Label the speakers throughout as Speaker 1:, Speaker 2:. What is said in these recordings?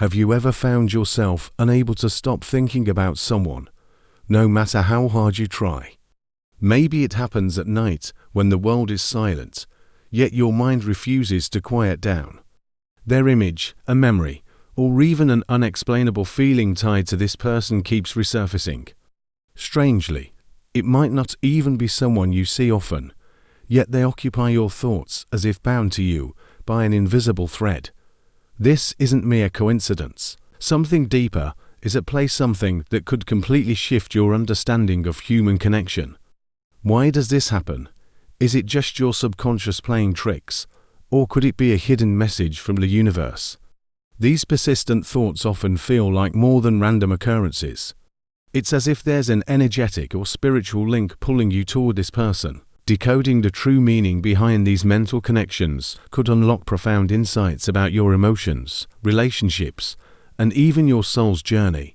Speaker 1: Have you ever found yourself unable to stop thinking about someone, no matter how hard you try? Maybe it happens at night when the world is silent, yet your mind refuses to quiet down. Their image, a memory, or even an unexplainable feeling tied to this person keeps resurfacing. Strangely, it might not even be someone you see often, yet they occupy your thoughts as if bound to you by an invisible thread. This isn't mere coincidence. Something deeper is at play, something that could completely shift your understanding of human connection. Why does this happen? Is it just your subconscious playing tricks, or could it be a hidden message from the universe? These persistent thoughts often feel like more than random occurrences. It's as if there's an energetic or spiritual link pulling you toward this person. Decoding the true meaning behind these mental connections could unlock profound insights about your emotions, relationships, and even your soul's journey.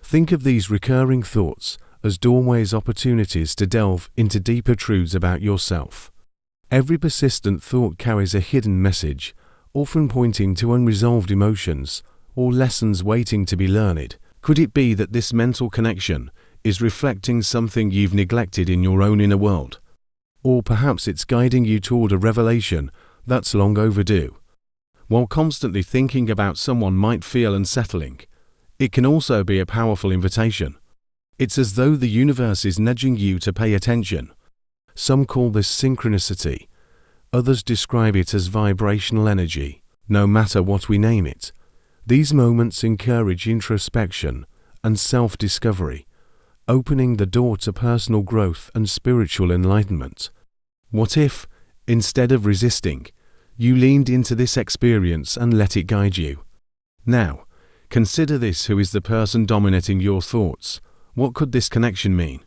Speaker 1: Think of these recurring thoughts as doorways, opportunities to delve into deeper truths about yourself. Every persistent thought carries a hidden message, often pointing to unresolved emotions or lessons waiting to be learned. Could it be that this mental connection is reflecting something you've neglected in your own inner world? Or perhaps it's guiding you toward a revelation that's long overdue. While constantly thinking about someone might feel unsettling, it can also be a powerful invitation. It's as though the universe is nudging you to pay attention. Some call this synchronicity. Others describe it as vibrational energy. No matter what we name it, these moments encourage introspection and self-discovery, opening the door to personal growth and spiritual enlightenment. What if, instead of resisting, you leaned into this experience and let it guide you? Now, consider this: who is the person dominating your thoughts? What could this connection mean?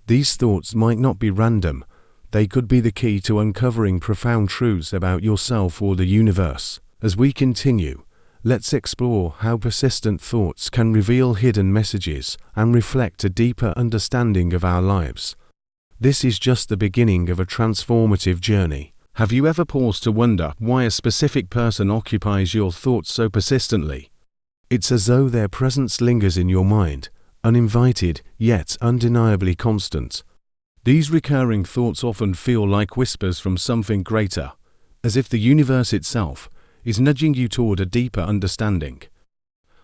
Speaker 1: These thoughts might not be random. They could be the key to uncovering profound truths about yourself or the universe. As we continue, let's explore how persistent thoughts can reveal hidden messages and reflect a deeper understanding of our lives. This is just the beginning of a transformative journey. Have you ever paused to wonder why a specific person occupies your thoughts so persistently? It's as though their presence lingers in your mind, uninvited yet undeniably constant. These recurring thoughts often feel like whispers from something greater, as if the universe itself is nudging you toward a deeper understanding.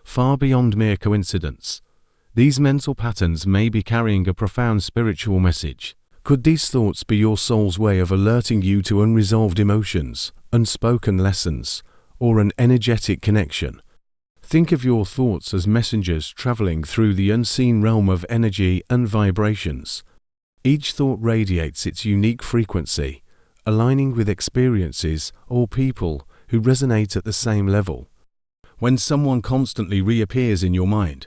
Speaker 1: Far beyond mere coincidence, these mental patterns may be carrying a profound spiritual message. Could these thoughts be your soul's way of alerting you to unresolved emotions, unspoken lessons, or an energetic connection? Think of your thoughts as messengers traveling through the unseen realm of energy and vibrations. Each thought radiates its unique frequency, aligning with experiences or people who resonate at the same level. When someone constantly reappears in your mind,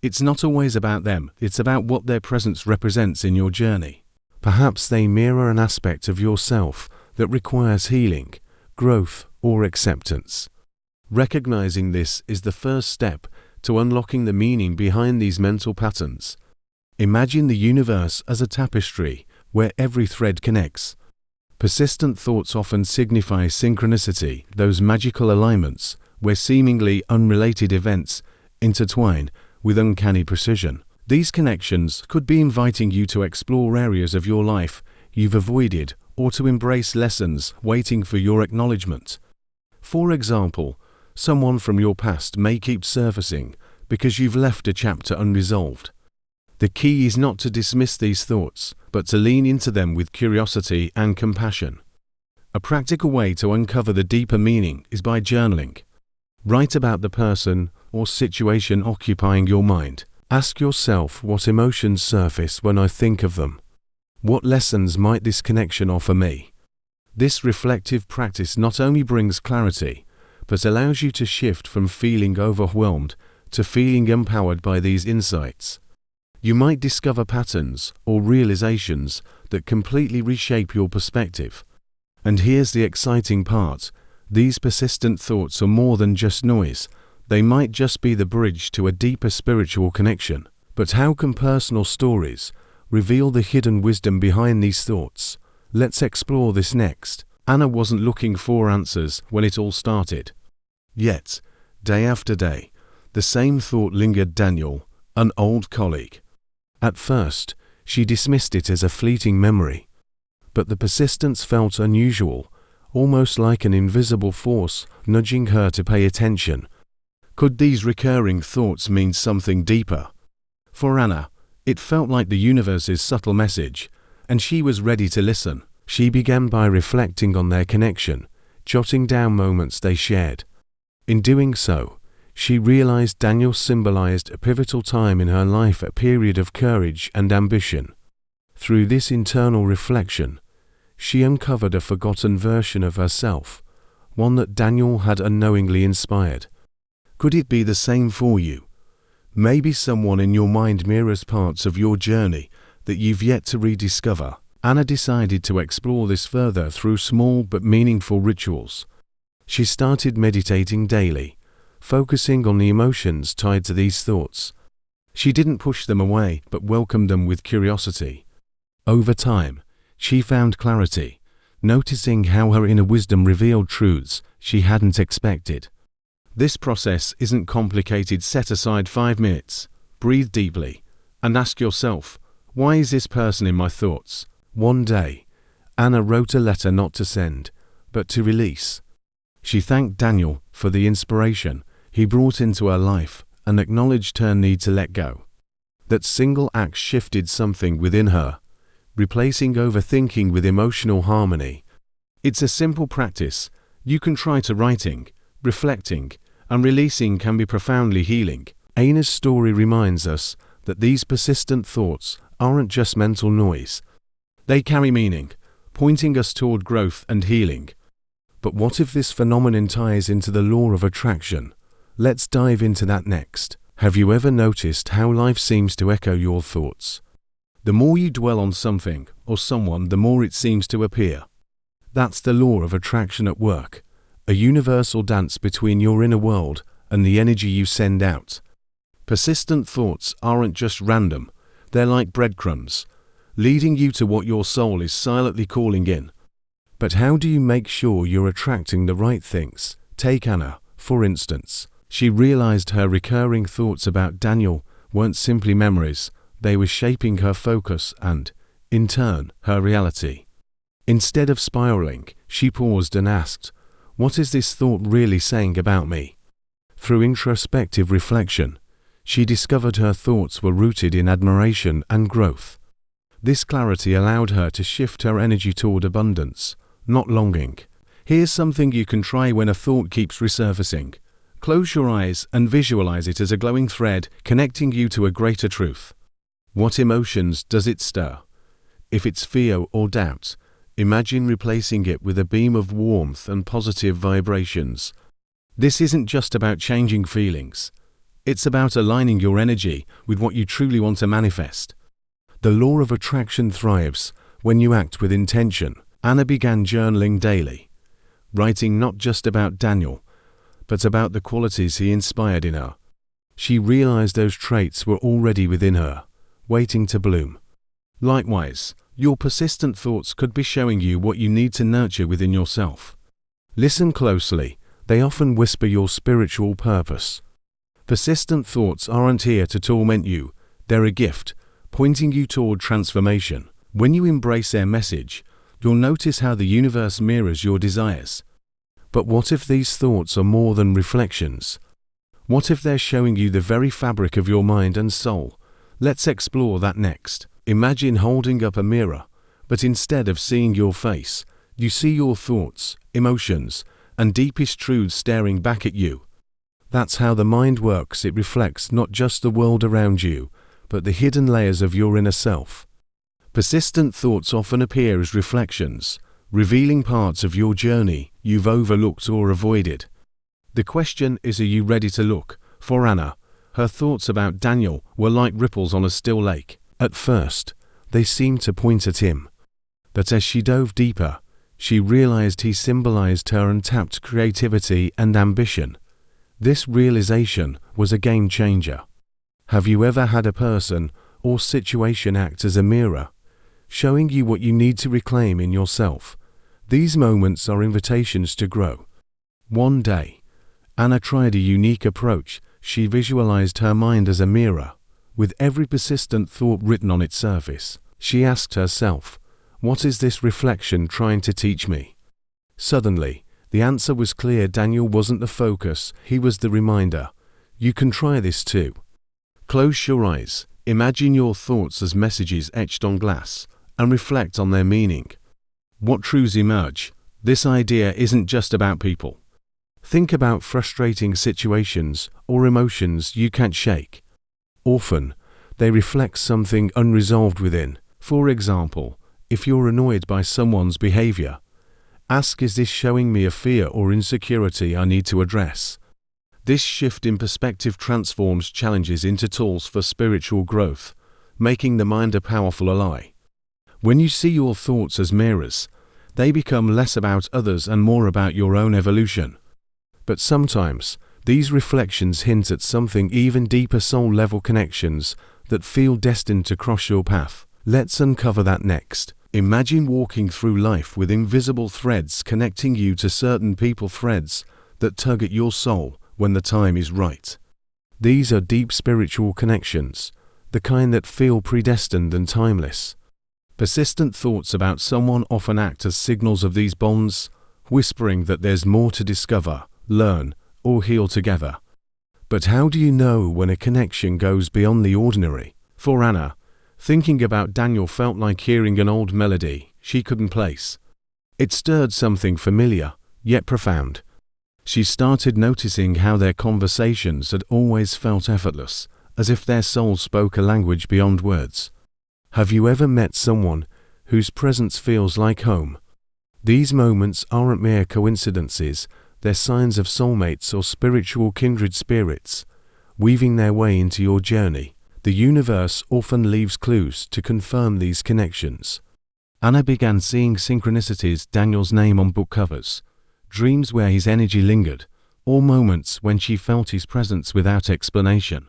Speaker 1: it's not always about them, it's about what their presence represents in your journey. Perhaps they mirror an aspect of yourself that requires healing, growth, or acceptance. Recognizing this is the first step to unlocking the meaning behind these mental patterns. Imagine the universe as a tapestry where every thread connects. Persistent thoughts often signify synchronicity, those magical alignments where seemingly unrelated events intertwine with uncanny precision. These connections could be inviting you to explore areas of your life you've avoided or to embrace lessons waiting for your acknowledgement. For example, someone from your past may keep surfacing because you've left a chapter unresolved. The key is not to dismiss these thoughts, but to lean into them with curiosity and compassion. A practical way to uncover the deeper meaning is by journaling. Write about the person or situation occupying your mind. Ask yourself, what emotions surface when I think of them? What lessons might this connection offer me? This reflective practice not only brings clarity, but allows you to shift from feeling overwhelmed to feeling empowered by these insights. You might discover patterns or realizations that completely reshape your perspective. And here's the exciting part: these persistent thoughts are more than just noise. They might just be the bridge to a deeper spiritual connection. But how can personal stories reveal the hidden wisdom behind these thoughts? Let's explore this next. Anna wasn't looking for answers when it all started. Yet, day after day, The same thought lingered Daniel, an old colleague. At first, she dismissed it as a fleeting memory. But the persistence felt unusual, almost like an invisible force nudging her to pay attention. Could these recurring thoughts mean something deeper? For Anna, it felt like the universe's subtle message, and she was ready to listen. She began by reflecting on their connection, jotting down moments they shared. In doing so, she realized Daniel symbolized a pivotal time in her life, a period of courage and ambition. Through this internal reflection, she uncovered a forgotten version of herself, one that Daniel had unknowingly inspired. Could it be the same for you? Maybe someone in your mind mirrors parts of your journey that you've yet to rediscover. Anna decided to explore this further through small but meaningful rituals. She started meditating daily, focusing on the emotions tied to these thoughts. She didn't push them away, but welcomed them with curiosity. Over time, she found clarity, noticing how her inner wisdom revealed truths she hadn't expected. This process isn't complicated. Set aside 5 minutes, breathe deeply, and ask yourself, why is this person in my thoughts? One day, Anna wrote a letter not to send, but to release. She thanked Daniel for the inspiration he brought into her life and acknowledged her need to let go. That single act shifted something within her, replacing overthinking with emotional harmony. It's a simple practice. You can try to writing, reflecting, and releasing can be profoundly healing. Anna's story reminds us that these persistent thoughts aren't just mental noise. They carry meaning, pointing us toward growth and healing. But what if this phenomenon ties into the law of attraction? Let's dive into that next. Have you ever noticed how life seems to echo your thoughts? The more you dwell on something or someone, the more it seems to appear. That's the law of attraction at work, a universal dance between your inner world and the energy you send out. Persistent thoughts aren't just random, they're like breadcrumbs, leading you to what your soul is silently calling in. But how do you make sure you're attracting the right things? Take Anna, for instance. She realized her recurring thoughts about Daniel weren't simply memories, they were shaping her focus and, in turn, her reality. Instead of spiraling, she paused and asked, what is this thought really saying about me? Through introspective reflection, she discovered her thoughts were rooted in admiration and growth. This clarity allowed her to shift her energy toward abundance, not longing. Here's something you can try when a thought keeps resurfacing. Close your eyes and visualize it as a glowing thread connecting you to a greater truth. What emotions does it stir? If it's fear or doubt, imagine replacing it with a beam of warmth and positive vibrations. This isn't just about changing feelings. It's about aligning your energy with what you truly want to manifest. The law of attraction thrives when you act with intention. Anna began journaling daily, writing not just about Daniel, but about the qualities he inspired in her. She realized those traits were already within her, waiting to bloom. Likewise, your persistent thoughts could be showing you what you need to nurture within yourself. Listen closely, they often whisper your spiritual purpose. Persistent thoughts aren't here to torment you, they're a gift, pointing you toward transformation. When you embrace their message, you'll notice how the universe mirrors your desires. But what if these thoughts are more than reflections? What if they're showing you the very fabric of your mind and soul? Let's explore that next. Imagine holding up a mirror, but instead of seeing your face, you see your thoughts, emotions, and deepest truths staring back at you. That's how the mind works. It reflects not just the world around you, but the hidden layers of your inner self. Persistent thoughts often appear as reflections, revealing parts of your journey you've overlooked or avoided. The question is, are you ready to look? For Anna, her thoughts about Daniel were like ripples on a still lake. At first, they seemed to point at him. But as she dove deeper, she realized he symbolized her untapped creativity and ambition. This realization was a game changer. Have you ever had a person or situation act as a mirror, showing you what you need to reclaim in yourself? These moments are invitations to grow. One day, Anna tried a unique approach. She visualized her mind as a mirror, with every persistent thought written on its surface. She asked herself, "What is this reflection trying to teach me?" Suddenly, the answer was clear. Daniel wasn't the focus, he was the reminder. You can try this too. Close your eyes, imagine your thoughts as messages etched on glass, and reflect on their meaning. What truths emerge? This idea isn't just about people. Think about frustrating situations or emotions you can't shake. Often, they reflect something unresolved within. For example, if you're annoyed by someone's behavior, ask, is this showing me a fear or insecurity I need to address? This shift in perspective transforms challenges into tools for spiritual growth, making the mind a powerful ally. When you see your thoughts as mirrors, they become less about others and more about your own evolution. But sometimes, these reflections hint at something even deeper, soul-level connections that feel destined to cross your path. Let's uncover that next. Imagine walking through life with invisible threads connecting you to certain people, threads that tug at your soul when the time is right. These are deep spiritual connections, the kind that feel predestined and timeless. Persistent thoughts about someone often act as signals of these bonds, whispering that there's more to discover, learn, or heal together. But how do you know when a connection goes beyond the ordinary? For Anna, thinking about Daniel felt like hearing an old melody she couldn't place. It stirred something familiar, yet profound. She started noticing how their conversations had always felt effortless, as if their souls spoke a language beyond words. Have you ever met someone whose presence feels like home? These moments aren't mere coincidences, they're signs of soulmates or spiritual kindred spirits, weaving their way into your journey. The universe often leaves clues to confirm these connections. Anna began seeing synchronicities, Daniel's name on book covers, dreams where his energy lingered, or moments when she felt his presence without explanation.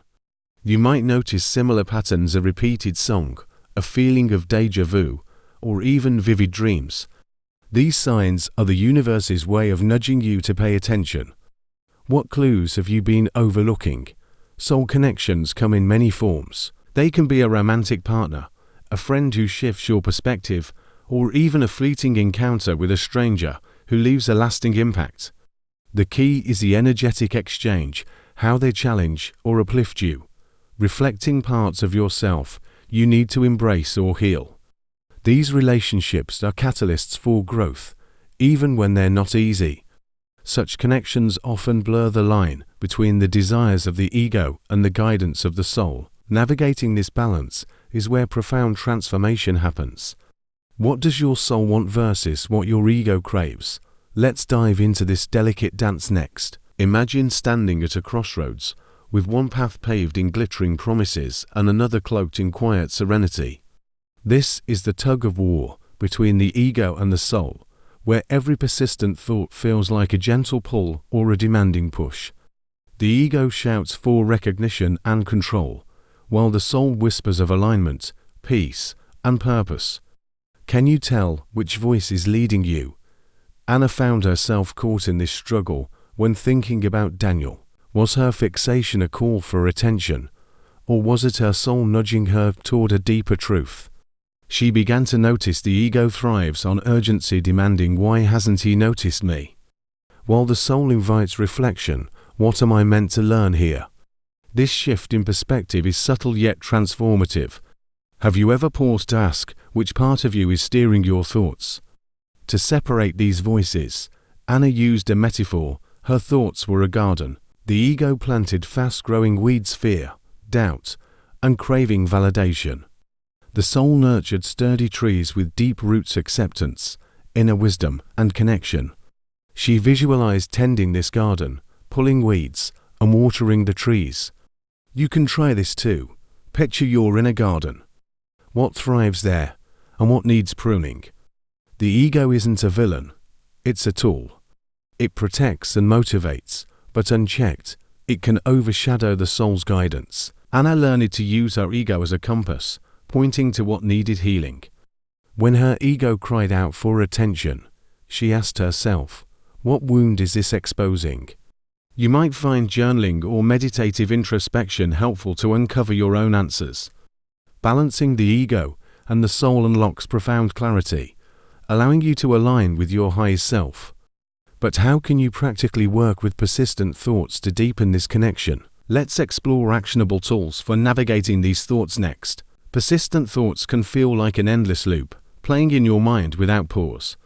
Speaker 1: You might notice similar patterns, a repeated song, a feeling of déjà vu, or even vivid dreams. These signs are the universe's way of nudging you to pay attention. What clues have you been overlooking? Soul connections come in many forms. They can be a romantic partner, a friend who shifts your perspective, or even a fleeting encounter with a stranger who leaves a lasting impact. The key is the energetic exchange, how they challenge or uplift you, reflecting parts of yourself you need to embrace or heal. These relationships are catalysts for growth, even when they're not easy. Such connections often blur the line between the desires of the ego and the guidance of the soul. Navigating this balance is where profound transformation happens. What does your soul want versus what your ego craves? Let's dive into this delicate dance next. Imagine standing at a crossroads, with one path paved in glittering promises and another cloaked in quiet serenity. This is the tug-of-war between the ego and the soul, where every persistent thought feels like a gentle pull or a demanding push. The ego shouts for recognition and control, while the soul whispers of alignment, peace, and purpose. Can you tell which voice is leading you? Anna found herself caught in this struggle when thinking about Daniel. Was her fixation a call for attention, or was it her soul nudging her toward a deeper truth? She began to notice the ego thrives on urgency, demanding, "Why hasn't he noticed me?" While the soul invites reflection, "What am I meant to learn here?" This shift in perspective is subtle yet transformative. Have you ever paused to ask which part of you is steering your thoughts? To separate these voices, Anna used a metaphor. Her thoughts were a garden. The ego planted fast-growing weeds, fear, doubt, and craving validation. The soul nurtured sturdy trees with deep roots, acceptance, inner wisdom, and connection. She visualized tending this garden, pulling weeds, and watering the trees. You can try this too. Picture your inner garden. What thrives there, and what needs pruning? The ego isn't a villain. It's a tool. It protects and motivates, but unchecked, it can overshadow the soul's guidance. Anna learned to use her ego as a compass, pointing to what needed healing. When her ego cried out for attention, she asked herself, "What wound is this exposing?" You might find journaling or meditative introspection helpful to uncover your own answers. Balancing the ego and the soul unlocks profound clarity, allowing you to align with your highest self. But how can you practically work with persistent thoughts to deepen this connection? Let's explore actionable tools for navigating these thoughts next. Persistent thoughts can feel like an endless loop, playing in your mind without pause.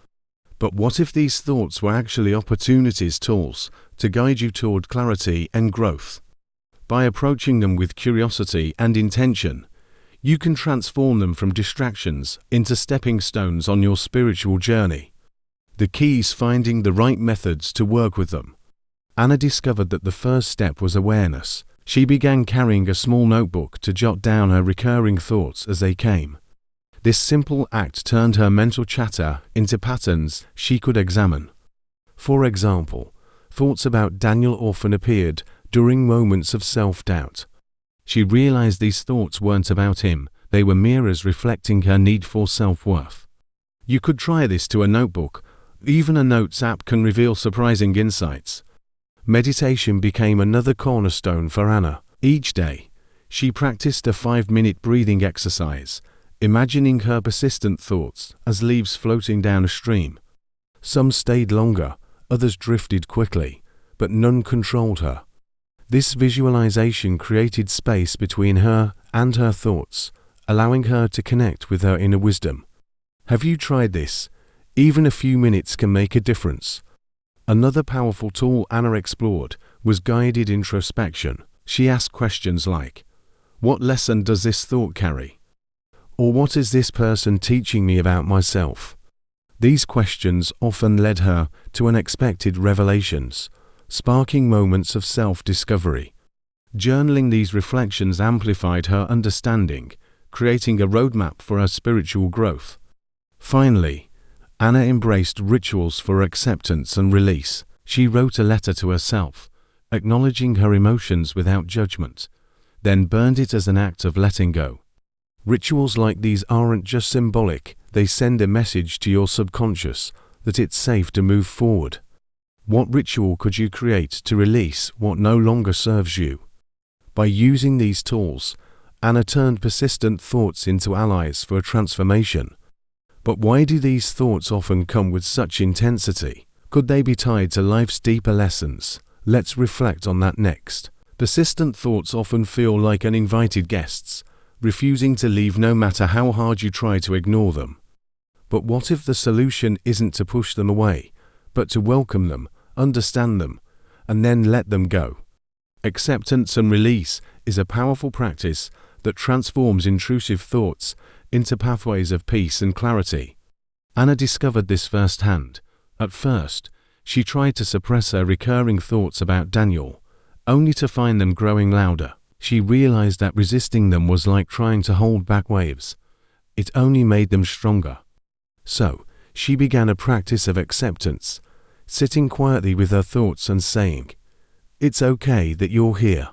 Speaker 1: But what if these thoughts were actually opportunities, tools, to guide you toward clarity and growth? By approaching them with curiosity and intention, you can transform them from distractions into stepping stones on your spiritual journey. The key is finding the right methods to work with them. Anna discovered that the first step was awareness. She began carrying a small notebook to jot down her recurring thoughts as they came. This simple act turned her mental chatter into patterns she could examine. For example, thoughts about Daniel often appeared during moments of self-doubt. She realized these thoughts weren't about him, they were mirrors reflecting her need for self-worth. You could try this to a notebook. Even a notes app can reveal surprising insights. Meditation became another cornerstone for Anna. Each day, she practiced a 5-minute breathing exercise, imagining her persistent thoughts as leaves floating down a stream. Some stayed longer, others drifted quickly, but none controlled her. This visualization created space between her and her thoughts, allowing her to connect with her inner wisdom. Have you tried this? Even a few minutes can make a difference. Another powerful tool Anna explored was guided introspection. She asked questions like, "What lesson does this thought carry?" Or "What is this person teaching me about myself?" These questions often led her to unexpected revelations, sparking moments of self-discovery. Journaling these reflections amplified her understanding, creating a roadmap for her spiritual growth. Finally, Anna embraced rituals for acceptance and release. She wrote a letter to herself, acknowledging her emotions without judgment, then burned it as an act of letting go. Rituals like these aren't just symbolic, they send a message to your subconscious that it's safe to move forward. What ritual could you create to release what no longer serves you? By using these tools, Anna turned persistent thoughts into allies for transformation. But why do these thoughts often come with such intensity? Could they be tied to life's deeper lessons? Let's reflect on that next. Persistent thoughts often feel like uninvited guests, refusing to leave no matter how hard you try to ignore them. But what if the solution isn't to push them away, but to welcome them, understand them, and then let them go? Acceptance and release is a powerful practice that transforms intrusive thoughts into pathways of peace and clarity. Anna discovered this firsthand. At first, she tried to suppress her recurring thoughts about Daniel, only to find them growing louder. She realized that resisting them was like trying to hold back waves. It only made them stronger. So, she began a practice of acceptance, sitting quietly with her thoughts and saying, "It's okay that you're here."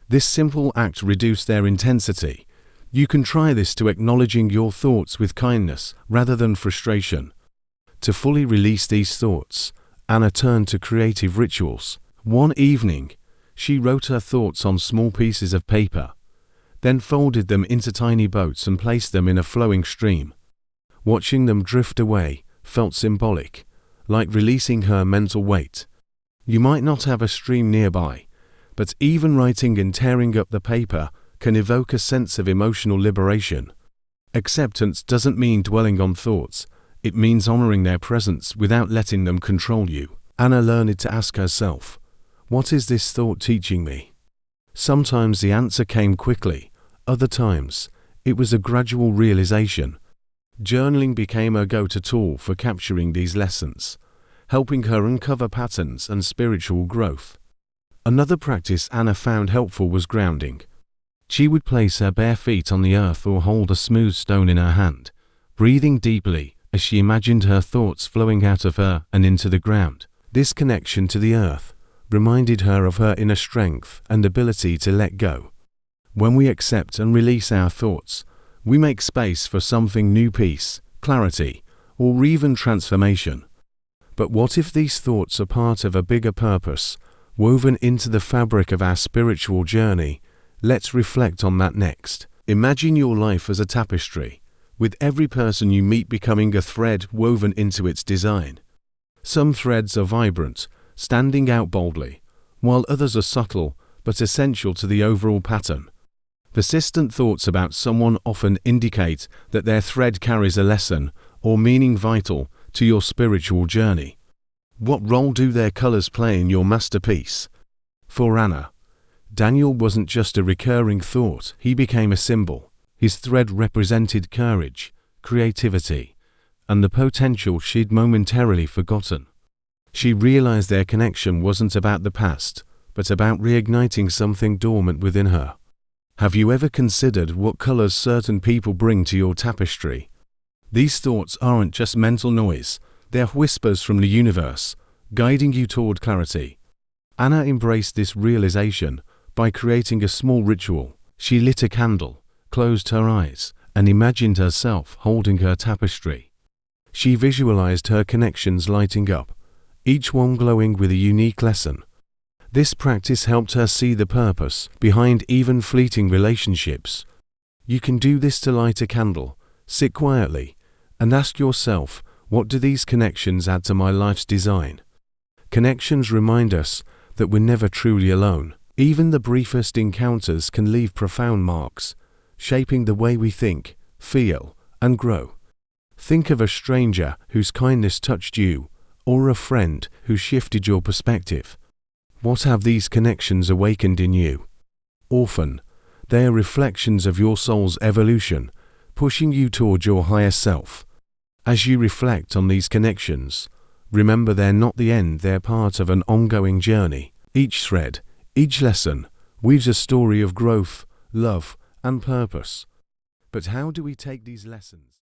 Speaker 1: This simple act reduced their intensity. You can try this to acknowledging your thoughts with kindness rather than frustration. To fully release these thoughts, Anna turned to creative rituals. One evening, she wrote her thoughts on small pieces of paper, then folded them into tiny boats and placed them in a flowing stream. Watching them drift away felt symbolic, like releasing her mental weight. You might not have a stream nearby, but even writing and tearing up the paper can evoke a sense of emotional liberation. Acceptance doesn't mean dwelling on thoughts, it means honoring their presence without letting them control you. Anna learned to ask herself, "What is this thought teaching me?" Sometimes the answer came quickly, other times it was a gradual realization. Journaling became her go-to tool for capturing these lessons, helping her uncover patterns and spiritual growth. Another practice Anna found helpful was grounding. She would place her bare feet on the earth or hold a smooth stone in her hand, breathing deeply as she imagined her thoughts flowing out of her and into the ground. This connection to the earth reminded her of her inner strength and ability to let go. When we accept and release our thoughts, we make space for something new: peace, clarity, or even transformation. But what if these thoughts are part of a bigger purpose, woven into the fabric of our spiritual journey. Let's reflect on that next. Imagine your life as a tapestry, with every person you meet becoming a thread woven into its design. Some threads are vibrant, standing out boldly, while others are subtle but essential to the overall pattern. Persistent thoughts about someone often indicate that their thread carries a lesson or meaning vital to your spiritual journey. What role do their colors play in your masterpiece? For Anna, Daniel wasn't just a recurring thought, he became a symbol. His thread represented courage, creativity, and the potential she'd momentarily forgotten. She realized their connection wasn't about the past, but about reigniting something dormant within her. Have you ever considered what colors certain people bring to your tapestry? These thoughts aren't just mental noise, they're whispers from the universe, guiding you toward clarity. Anna embraced this realization by creating a small ritual. She lit a candle, closed her eyes, and imagined herself holding her tapestry. She visualized her connections lighting up, each one glowing with a unique lesson. This practice helped her see the purpose behind even fleeting relationships. You can do this to light a candle, sit quietly, and ask yourself, what do these connections add to my life's design? Connections remind us that we're never truly alone. Even the briefest encounters can leave profound marks, shaping the way we think, feel, and grow. Think of a stranger whose kindness touched you, or a friend who shifted your perspective. What have these connections awakened in you? Often, they are reflections of your soul's evolution, pushing you toward your higher self. As you reflect on these connections, remember they're not the end, they're part of an ongoing journey. Each thread, each lesson, weaves a story of growth, love, and purpose. But how do we take these lessons